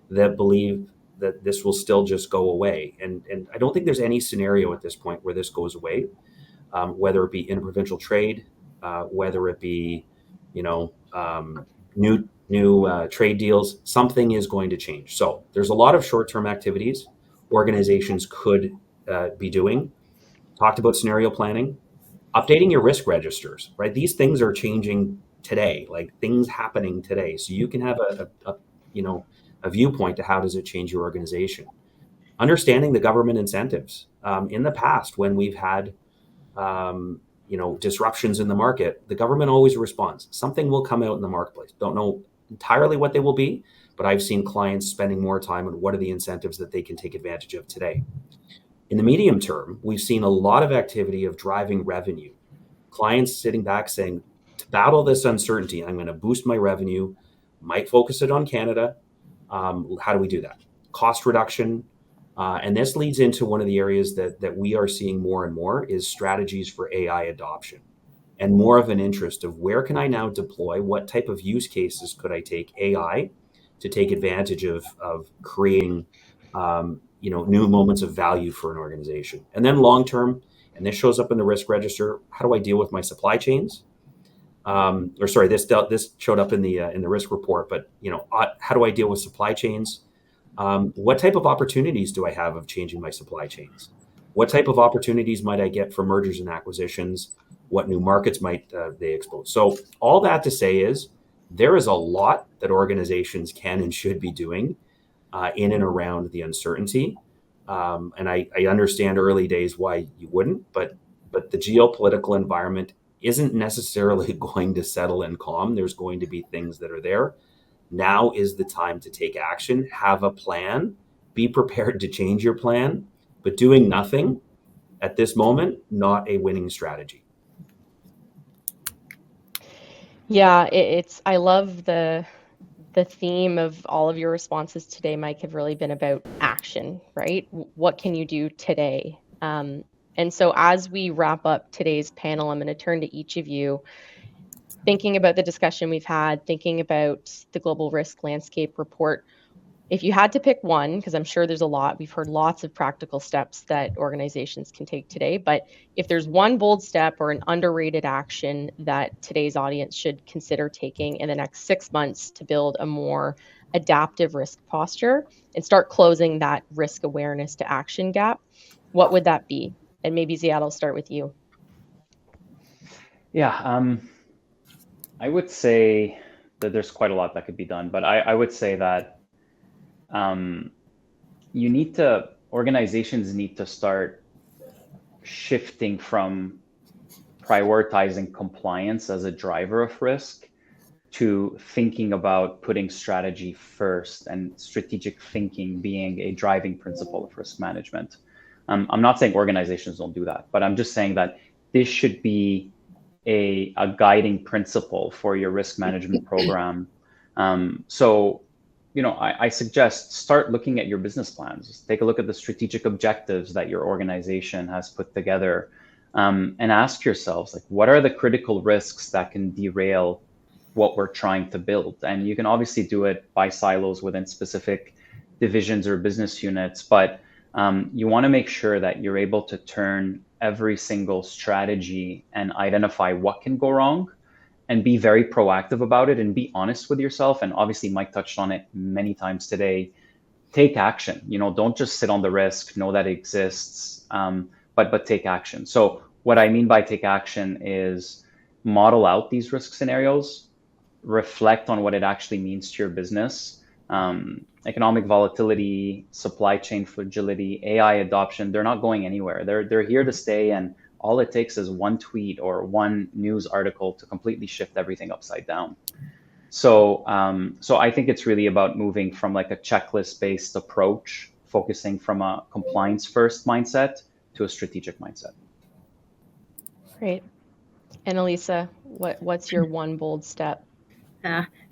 D: that believe that this will still just go away. And I don't think there's any scenario at this point where this goes away, whether it be interprovincial trade, whether it be, new trade deals. Something is going to change. So there's a lot of short-term activities organizations could be doing. Talked about scenario planning, updating your risk registers, right? These things are changing today, like things happening today. So you can have a viewpoint to how does it change your organization. Understanding the government incentives. In the past, when we've had disruptions in the market, the government always responds. Something will come out in the marketplace. Don't know entirely what they will be, but I've seen clients spending more time on what are the incentives that they can take advantage of today. In the medium term, we've seen a lot of activity of driving revenue. Clients sitting back saying, to battle this uncertainty, I'm going to boost my revenue, might focus it on Canada. How do we do that? Cost reduction. And this leads into one of the areas that we are seeing more and more is strategies for AI adoption and more of an interest of where can I now deploy, what type of use cases could I take AI to take advantage of creating new moments of value for an organization. And then long term, and this shows up in the risk register, how do I deal with my supply chains? This showed up in the risk report, but how do I deal with supply chains? What type of opportunities do I have of changing my supply chains? What type of opportunities might I get for mergers and acquisitions? What new markets might they expose? So all that to say is there is a lot that organizations can and should be doing in and around the uncertainty. And I understand early days why you wouldn't, but the geopolitical environment isn't necessarily going to settle and calm. There's going to be things that are there. Now is the time to take action, have a plan, be prepared to change your plan, but doing nothing at this moment, not a winning strategy.
B: Yeah, I love the theme of all of your responses today, Mike, have really been about action, right? What can you do today? And so as we wrap up today's panel, I'm going to turn to each of you, thinking about the discussion we've had, thinking about the Global Risk Landscape Report. If you had to pick one, because I'm sure there's a lot, we've heard lots of practical steps that organizations can take today, but if there's one bold step or an underrated action that today's audience should consider taking in the next 6 months to build a more adaptive risk posture and start closing that risk awareness to action gap, what would that be? And maybe Ziad, I'll start with you.
A: Yeah, I would say that there's quite a lot that could be done, but I would say that organizations need to start shifting from prioritizing compliance as a driver of risk to thinking about putting strategy first and strategic thinking being a driving principle of risk management. I'm not saying organizations don't do that, but I'm just saying that this should be a guiding principle for your risk management program. I suggest start looking at your business plans. Take a look at the strategic objectives that your organization has put together, and ask yourselves, like, what are the critical risks that can derail what we're trying to build? And you can obviously do it by silos within specific divisions or business units, but you want to make sure that you're able to turn every single strategy and identify what can go wrong and be very proactive about it and be honest with yourself. And obviously Mike touched on it many times today. Take action. Don't just sit on the risk, know that it exists, but take action. So what I mean by take action is model out these risk scenarios, reflect on what it actually means to your business. Economic volatility, supply chain fragility, AI adoption, they're not going anywhere. They're here to stay, and all it takes is one tweet or one news article to completely shift everything upside down. So I think it's really about moving from like a checklist-based approach, focusing from a compliance-first mindset to a strategic mindset.
B: Great. And Alisa, what's your one bold step?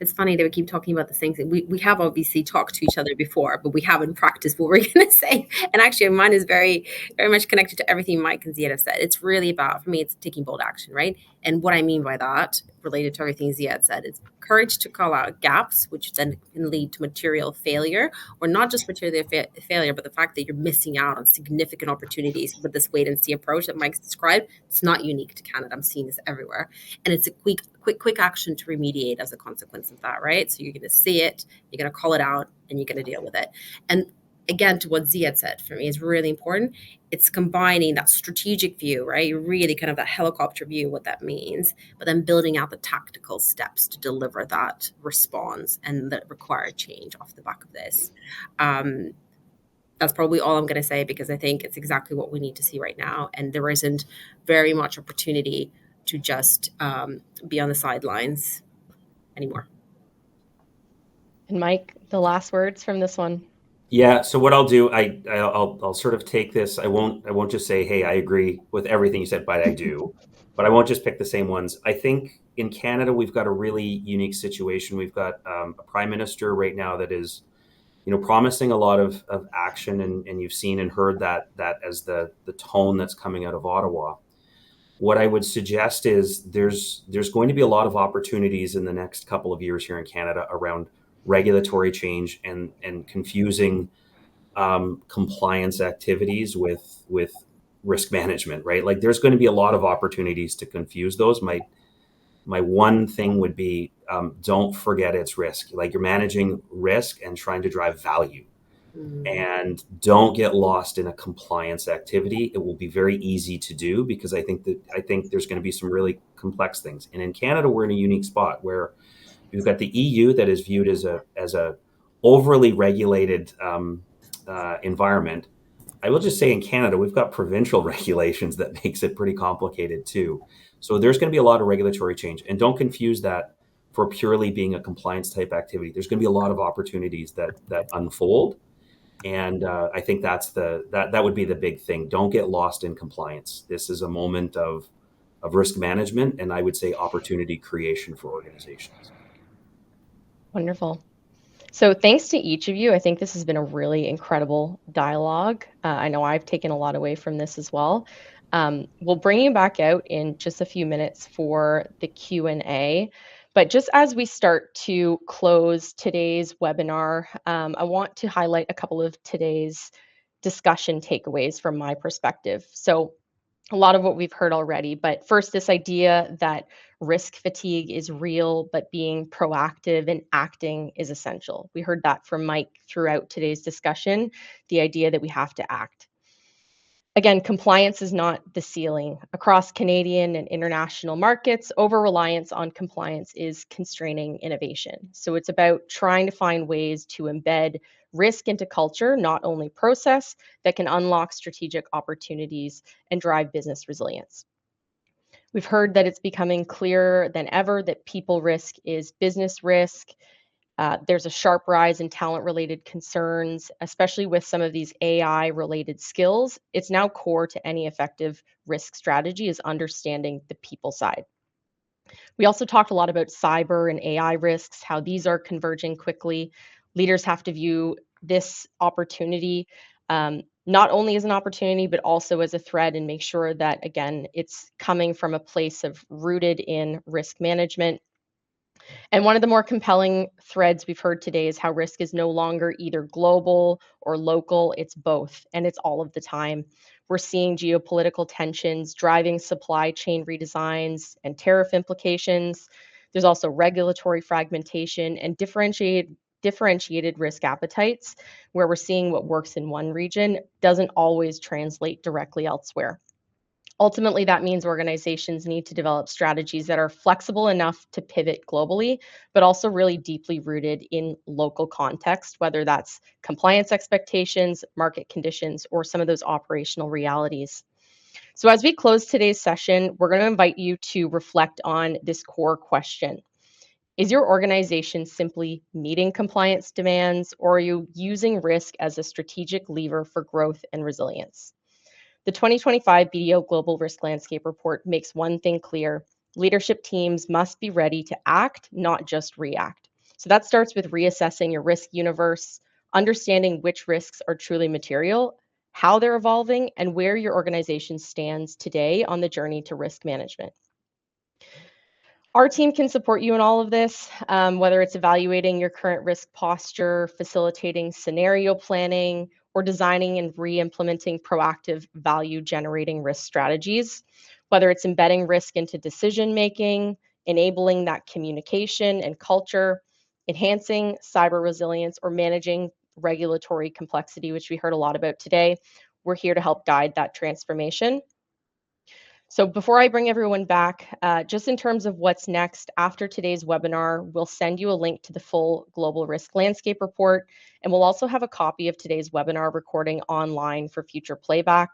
C: It's funny that we keep talking about the things that we have obviously talked to each other before, but we haven't practiced what we're going to say. And actually, mine is very, very much connected to everything Mike and Ziad have said. It's really about, for me, it's taking bold action, right? And what I mean by that, related to everything Ziad said. It's courage to call out gaps, which then can lead to material failure, or not just material failure, but the fact that you're missing out on significant opportunities with this wait and see approach that Mike's described. It's not unique to Canada. I'm seeing this everywhere. And it's a quick action to remediate as a consequence of that, right? So you're going to see it, you're going to call it out, and you're going to deal with it. And again, to what Ziad said, for me, is really important. It's combining that strategic view, right? Really kind of that helicopter view, what that means, but then building out the tactical steps to deliver that response and the required change off the back of this. That's probably all I'm going to say, because I think it's exactly what we need to see right now. And there isn't very much opportunity to just be on the sidelines anymore.
B: And Mike, the last words from this one.
D: Yeah. So what I'll do, I'll sort of take this. I won't just say, hey, I agree with everything you said, but I do. But I won't just pick the same ones. I think in Canada we've got a really unique situation. We've got a prime minister right now that is, promising a lot of action, and you've seen and heard that as the tone that's coming out of Ottawa. What I would suggest is there's going to be a lot of opportunities in the next couple of years here in Canada around regulatory change and confusing compliance activities with risk management, right? Like there's going to be a lot of opportunities to confuse those. My one thing would be don't forget it's risk. Like you're managing risk and trying to drive value. And don't get lost in a compliance activity. It will be very easy to do, because I think there's going to be some really complex things. And in Canada, we're in a unique spot where you've got the EU that is viewed as a overly regulated environment. I will just say in Canada, we've got provincial regulations that makes it pretty complicated too. So there's going to be a lot of regulatory change, and don't confuse that for purely being a compliance type activity. There's going to be a lot of opportunities that unfold. And I think that would be the big thing. Don't get lost in compliance. This is a moment of risk management, and I would say opportunity creation for organizations.
B: Wonderful. So thanks to each of you. I think this has been a really incredible dialogue. I know I've taken a lot away from this as well. We'll bring you back out in just a few minutes for the Q&A. But just as we start to close today's webinar, I want to highlight a couple of today's discussion takeaways from my perspective. So a lot of what we've heard already, but first, this idea that risk fatigue is real, but being proactive and acting is essential. We heard that from Mike throughout today's discussion, the idea that we have to act. Again, compliance is not the ceiling. Across Canadian and international markets, over-reliance on compliance is constraining innovation. So it's about trying to find ways to embed risk into culture, not only process, that can unlock strategic opportunities and drive business resilience. We've heard that it's becoming clearer than ever that people risk is business risk. There's a sharp rise in talent-related concerns, especially with some of these AI-related skills. It's now core to any effective risk strategy is understanding the people side. We also talked a lot about cyber and AI risks, how these are converging quickly. Leaders have to view this opportunity not only as an opportunity, but also as a threat, and make sure that, again, it's coming from a place of rooted in risk management. And one of the more compelling threads we've heard today is how risk is no longer either global or local, it's both, and it's all of the time. We're seeing geopolitical tensions driving supply chain redesigns and tariff implications. There's also regulatory fragmentation and differentiated risk appetites, where we're seeing what works in one region doesn't always translate directly elsewhere. Ultimately, that means organizations need to develop strategies that are flexible enough to pivot globally, but also really deeply rooted in local context, whether that's compliance expectations, market conditions, or some of those operational realities. So as we close today's session, we're going to invite you to reflect on this core question. Is your organization simply meeting compliance demands, or are you using risk as a strategic lever for growth and resilience? The 2025 BDO Global Risk Landscape Report makes one thing clear: leadership teams must be ready to act, not just react. So that starts with reassessing your risk universe, understanding which risks are truly material, how they're evolving, and where your organization stands today on the journey to risk management. Our team can support you in all of this, whether it's evaluating your current risk posture, facilitating scenario planning, or designing and re-implementing proactive value-generating risk strategies, whether it's embedding risk into decision-making, enabling that communication and culture, enhancing cyber resilience, or managing regulatory complexity, which we heard a lot about today. We're here to help guide that transformation. So before I bring everyone back, just in terms of what's next after today's webinar, we'll send you a link to the full global risk landscape report, and we'll also have a copy of today's webinar recording online for future playback.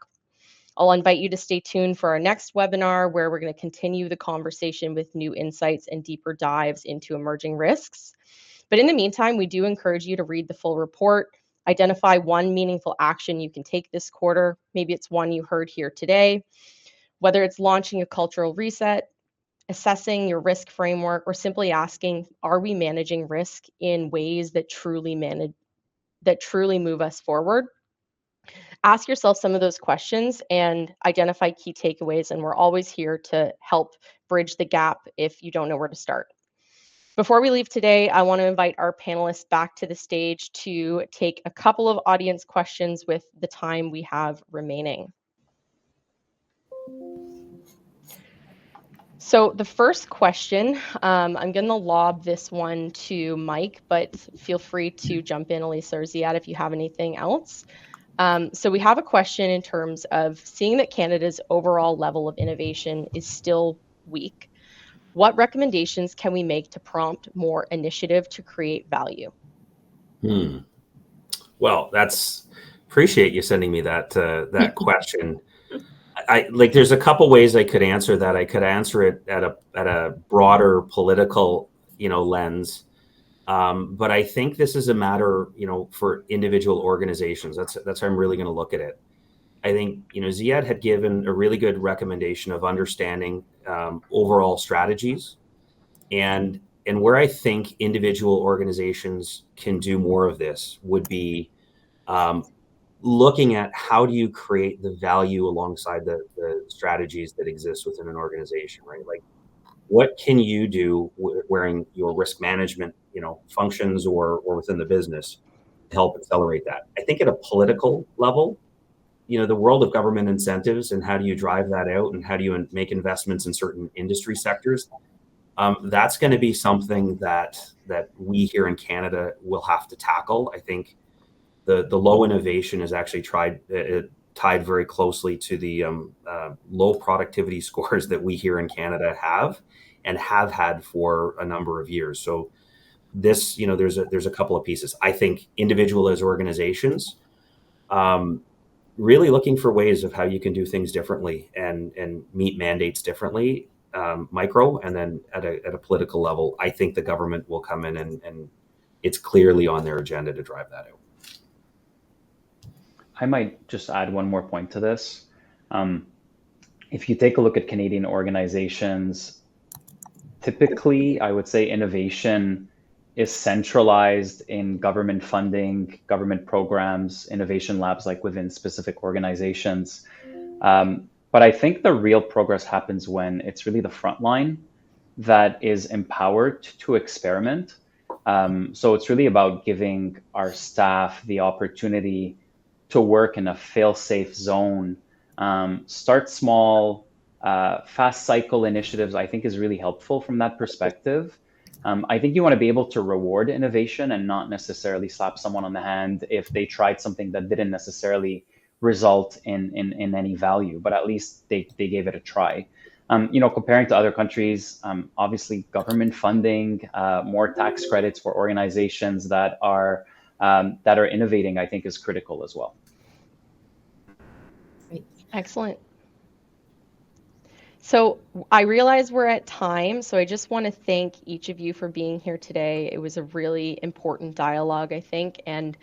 B: I'll invite you to stay tuned for our next webinar, where we're going to continue the conversation with new insights and deeper dives into emerging risks. But in the meantime, we do encourage you to read the full report, identify one meaningful action you can take this quarter. Maybe it's one you heard here today. Whether it's launching a cultural reset, assessing your risk framework, or simply asking, are we managing risk in ways that truly move us forward? Ask yourself some of those questions and identify key takeaways, and we're always here to help bridge the gap if you don't know where to start. Before we leave today, I want to invite our panelists back to the stage to take a couple of audience questions with the time we have remaining. So the first question, I'm going to lob this one to Mike, but feel free to jump in, Alisa or Ziad, if you have anything else. So we have a question in terms of seeing that Canada's overall level of innovation is still weak. What recommendations can we make to prompt more initiative to create value?
D: Well, appreciate you sending me that question. There's a couple ways I could answer that. I could answer it at a broader political, lens. But I think this is a matter, for individual organizations. That's how I'm really going to look at it. I think, Ziad had given a really good recommendation of understanding overall strategies, and where I think individual organizations can do more of this would be looking at how do you create the value alongside the strategies that exist within an organization, right? Like, what can you do wearing your risk management, functions or within the business to help accelerate that? I think at a political level, the world of government incentives and how do you drive that out and how do you make investments in certain industry sectors, that's going to be something that we here in Canada will have to tackle. I think the low innovation is actually tied very closely to the low productivity scores that we here in Canada have and have had for a number of years. So this, there's a couple of pieces. I think individual as organizations, really looking for ways of how you can do things differently and meet mandates differently, micro, and then at a political level, I think the government will come in and it's clearly on their agenda to drive that out.
A: I might just add one more point to this. If you take a look at Canadian organizations, typically, I would say innovation is centralized in government funding, government programs, innovation labs, like within specific organizations. But I think the real progress happens when it's really the front line that is empowered to experiment. So it's really about giving our staff the opportunity to work in a fail-safe zone. Start small, fast cycle initiatives, I think, is really helpful from that perspective. I think you want to be able to reward innovation and not necessarily slap someone on the hand if they tried something that didn't necessarily result in any value, but at least they gave it a try. Comparing to other countries, obviously government funding, more tax credits for organizations that are innovating, I think, is critical as well.
B: Excellent. So I realize we're at time, so I just want to thank each of you for being here today. It was a really important dialogue, I think, and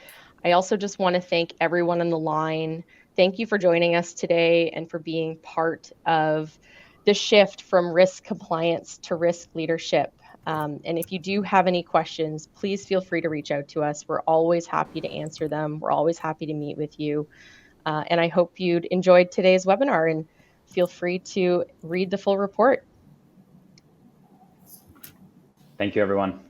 B: I also just want to thank everyone on the line. Thank you for joining us today and for being part of the shift from risk compliance to risk leadership. And if you do have any questions, please feel free to reach out to us. We're always happy to answer them. We're always happy to meet with you. And I hope you'd enjoyed today's webinar, and feel free to read the full report.
A: Thank you, everyone.